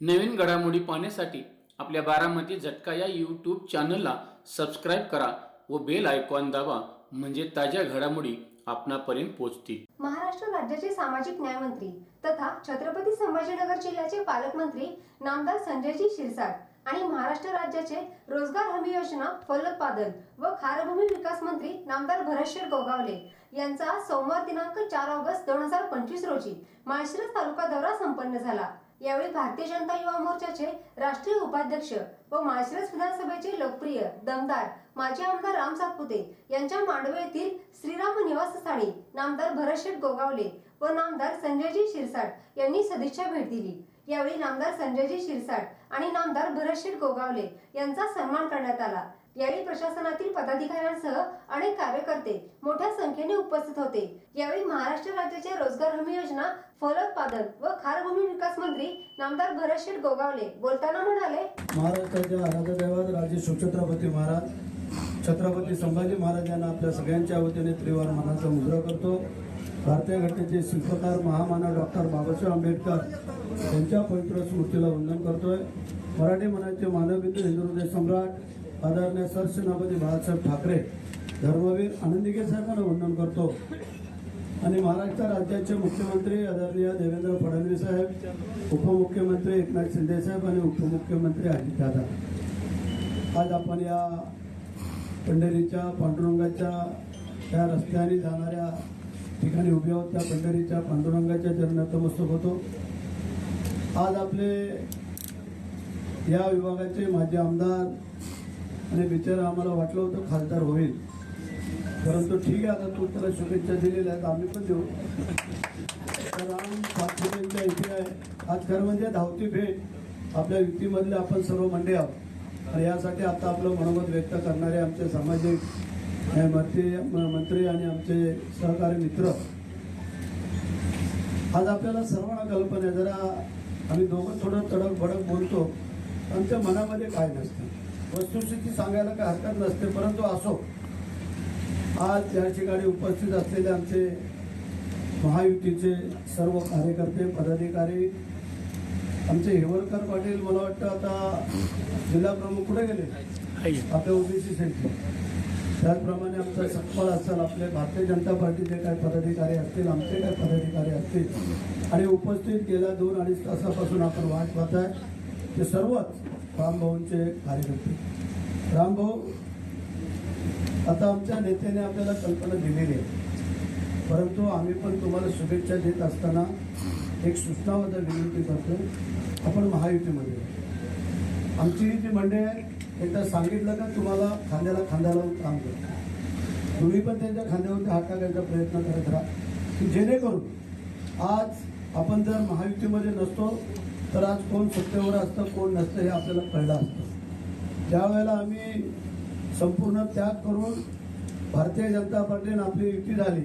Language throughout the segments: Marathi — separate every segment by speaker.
Speaker 1: नवीन घडामोडी पाहण्यासाठी आपल्या बारामती झटका या यूट्यूब चॅनलला सबस्क्राईब करा व बेल आयकॉन दाबा, म्हणजे ताज्या घडामोडी आपणापर्यंत पोहोचतील।
Speaker 2: महाराष्ट्र राज्याचे सामाजिक न्याय मंत्री तथा छत्रपती संभाजीनगर जिल्ह्याचे पालकमंत्री नामदार संजयजी शिरसाट आणि महाराष्ट्र राज्याचे रोजगार हमी योजना फलोत्पादन व खारभूमी विकास मंत्री नामदार भरतशेठ गोगावले यांचा सोमवार दिनांक 4 ऑगस्ट 2025 रोजी माळशिरस तालुका दौरा संपन्न झाला। यावेळी भारतीय जनता युवा मोर्चाचे राष्ट्रीय उपाध्यक्ष व माळशिरस विधानसभेचे लोकप्रिय दमदार माजी आमदार राम सातपुते यांच्या मांडवे येथील श्रीराम निवासस्थानी नामदार भरतशेठ गोगावले व नामदार संजयजी शिरसाट यांनी सदिच्छा भेट दिली। यावेळी नामदार संजयजी शिरसाट आणि नामदार भरतशेठ गोगावले यांचा सन्मान करण्यात आला। यावेळी प्रशासनातील पदाधिकाऱ्यांसह अनेक कार्यकर्ते मोठ्या संख्येने उपस्थित होते। यावेळी महाराष्ट्र राज्याचे रोजगार हमी योजना फलोत्पादन व खारभूमी विकास मंत्री नामदार भरतशेठ गोगावले बोलताना म्हणाले,
Speaker 3: महाराष्ट्राचे आराध्य दैवत राजे शिवछत्रपती महाराज छत्रपती संभाजी महाराज यांना आपल्या सगळ्यांच्या वतीने त्रिवार मानाचा मुजरा करतो। भारतीय घटनेचे शिल्पकार महामानव डॉक्टर बाबासाहेब आंबेडकर यांच्या पवित्र स्मृतीला वंदन करतोय। मराठी मनाचे मानवबिंदू हिंदू हृदय सम्राट आदरणीय सरसेनापती बाळासाहेब ठाकरे धर्मवीर आनंदीगे साहेबांना वंदन करतो आणि महाराष्ट्र राज्याचे मुख्यमंत्री आदरणीय देवेंद्र फडणवीस साहेब, उपमुख्यमंत्री एकनाथ शिंदे साहेब आणि उपमुख्यमंत्री अजितदादा, आज आपण या पंढरीच्या पांडुरंगाच्या त्या रस्त्याने जाणाऱ्या ठिकाणी उभे आहोत। त्या पंढरीच्या पांडुरंगाच्या चरणी नतमस्तक होतो। आज आपले या विभागाचे माजी आमदार आणि बिचारा आम्हाला वाटलं होतं खासदार होईल, परंतु ठीक आहे, आता तू त्याला शुभेच्छा दिलेल्या आहेत, आम्ही पण देऊ। तर राम सातपुतेंच्या इथे आहे आज खरं म्हणजे धावती भेट आपल्या युतीमधले आपण सर्व मंडळी आहोत आणि यासाठी आता आपलं मनोमत व्यक्त करणारे आमचे सामाजिक मंत्री आणि आमचे सहकारी मित्र, आज आपल्याला सर्वांना कल्पना आहे, जरा आम्ही दोघं थोडं तडक भडक बोलतो, आमच्या मनामध्ये काय नसतं, वस्तुस्थिती सांगायला काय हरकत नसते, परंतु असो, आज या ठिकाणी उपस्थित असलेले आमचे महायुतीचे सर्व कार्यकर्ते पदाधिकारी, आमचे हिवरकर पाटील, मला वाटतं आता जिल्हा प्रमुख कुठे गेले आपल्या ओबीसी सेलचे, त्याचप्रमाणे आमचा सखपाल असेल, आपले भारतीय जनता पार्टीचे काय पदाधिकारी असतील, आमचे काय पदाधिकारी असतील आणि उपस्थित गेल्या 2-2.5 तासापासून आपण वाट पाहताय ते सर्वच रामभाऊंचे कार्यकर्ते। रामभाऊ, आता आमच्या नेत्याने आपल्याला कल्पना दिलेली आहे, परंतु आम्ही पण तुम्हाला शुभेच्छा देत असताना एक सूचना व विनंती करतो, आपण महायुतीमध्ये आमची जी मंडळी आहे एकदा सांगितलं का तुम्हाला खांद्याला खांदा लावून काम करतो, तुम्ही पण त्यांच्या खांद्यावरती हात टाकायचा प्रयत्न करत राहा, की जेणेकरून आज आपण जर महायुतीमध्ये नसतो तर आज कोण सत्तेवर असतं कोण नसतं हे आपल्याला कळलं असतं। त्यावेळेला आम्ही संपूर्ण त्याग करून भारतीय जनता पार्टीने आपली युती झाली,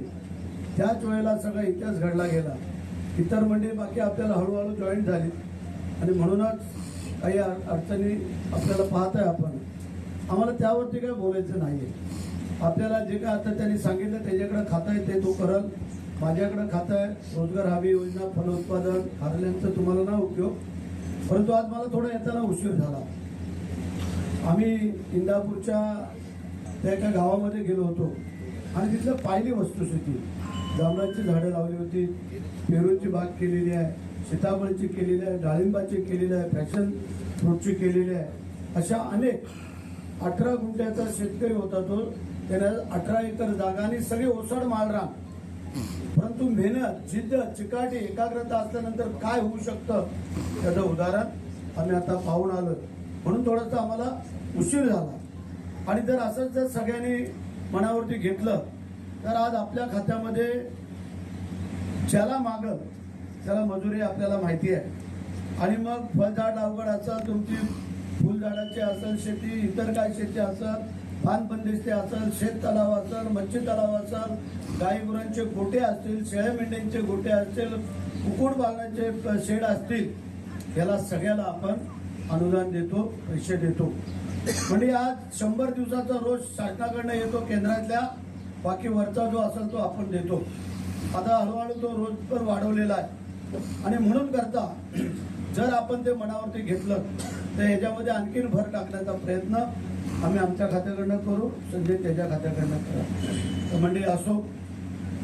Speaker 3: त्याच वेळेला सगळा इतिहास घडला गेला, इतर मंडळी बाकी आपल्याला हळूहळू जॉईन झाली आणि म्हणूनच काही अडचणी आपल्याला पाहत आहे आपण, आम्हाला त्यावरती काय बोलायचं नाही आहे। आपल्याला जे काय आता त्यांनी सांगितलं त्याच्याकडे खाता आहे ते तो करल, माझ्याकडे खाता आहे रोजगार हमी योजना फलोत्पादन खारल्यांचा तुम्हाला ना उपयोग, परंतु आज मला थोडा येताना उशीर झाला। आम्ही इंदापूरच्या त्या एका गावामध्ये गेलो होतो आणि तिथलं पाहिली वस्तुस्थिती, जांभळाची झाडं लावली होती, पेरूची बाग केलेली आहे, सीताफळाची केलेली आहे, डाळिंबाची केलेली आहे, पॅशन फ्रूटची केलेली आहे, अशा अनेक 18 गुंठ्याचा शेतकरी होता तो, त्याने 18 एकर जागा आणि सगळे ओसाड माळरान, परंतु मेहनत जिद्द चिकाटी एकाग्रता असल्यानंतर काय होऊ शकतं त्याचं उदाहरण आम्ही आता पाहून आलो, म्हणून थोडंसं आम्हाला उशीर झाला। आणि जर असंच जर सगळ्यांनी मनावरती घेतलं तर आज आपल्या खात्यामध्ये ज्याला मागल त्याला मजुरी आपल्याला माहिती आहे, आणि मग फळझाड अवघड असेल, तुमची फुलझाडाची असेल शेती, इतर काय शेती असेल, पान बंदिस्ते असेल, शेत तलाव असेल, मच्छी तलाव असेल, गाई गुरांचे गोटे असतील, शेळ्या मेंढ्यांचे गोटे असतील, कुक्कुट पालनाचे शेड असतील, याला सगळ्याला आपण अनुदान देतो, पैसे देतो। म्हणजे आज 100 दिवसाचा रोज शासनाकडनं येतो केंद्रातल्या, बाकी वरचा जो असेल तो आपण देतो। आता हळूहळू तो रोज पण वाढवलेला आहे आणि म्हणून करता जर आपण ते मनावरती घेतलं तर ह्याच्यामध्ये आणखीन भर टाकण्याचा प्रयत्न आम्ही आमच्या खात्याकडनं करू, संजय त्याच्या खात्याकडनं करा. तर म्हणजे असो,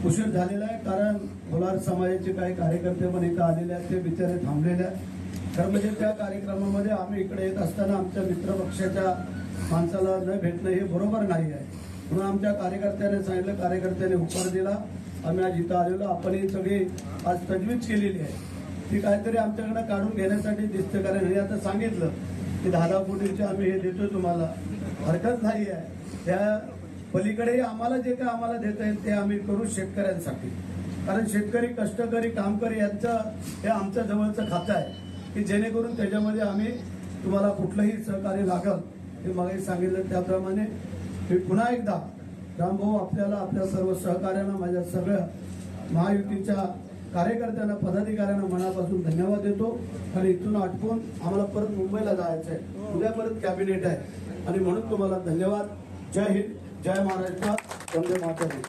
Speaker 3: उशीर झालेला आहे कारण कोलार समाजाचे काही कार्यकर्ते पण इथं आलेले आहेत, ते बिचारे थांबलेले आहेत. खरं म्हणजे त्या कार्यक्रमामध्ये आम्ही इकडे येत असताना आमच्या मित्रपक्षाच्या माणसाला न भेटणं हे बरोबर नाही आहे. म्हणून आमच्या कार्यकर्त्याने सांगितलं, कार्यकर्त्याने होकार दिला, आम्ही आज इथं आलेलो. आपण ही सगळी आज तजवीज केलेली आहे ती काहीतरी आमच्याकडनं काढून घेण्यासाठी दिसतं. कारण हे आता सांगितलं की 10 कोटीचे आम्ही हे देतो तुम्हाला, हरकत नाही आहे. त्या पलीकडेही आम्हाला जे काय आम्हाला देता येईल ते आम्ही करू शेतकऱ्यांसाठी. कारण शेतकरी, कष्टकरी, कामकरी यांचं हे आमच्या जवळचं खातं आहे की जेणेकरून त्याच्यामध्ये आम्ही तुम्हाला कुठलंही सहकार्य लागल हे मगाही सांगितलं त्याप्रमाणे. मी पुन्हा एकदा रामभाऊ आपल्याला, आपल्या सर्व सहकार्यांना, माझ्या सगळ्या महायुतीच्या कार्यकर्त्यांना, पदाधिकाऱ्यांना मनापासून धन्यवाद देतो. आणि इथून आटपून आम्हाला परत मुंबईला जायचं आहे, उद्या परत कॅबिनेट आहे आणि म्हणून तुम्हाला धन्यवाद. जय हिंद, जय महाराष्ट्र, वंदे मातरम.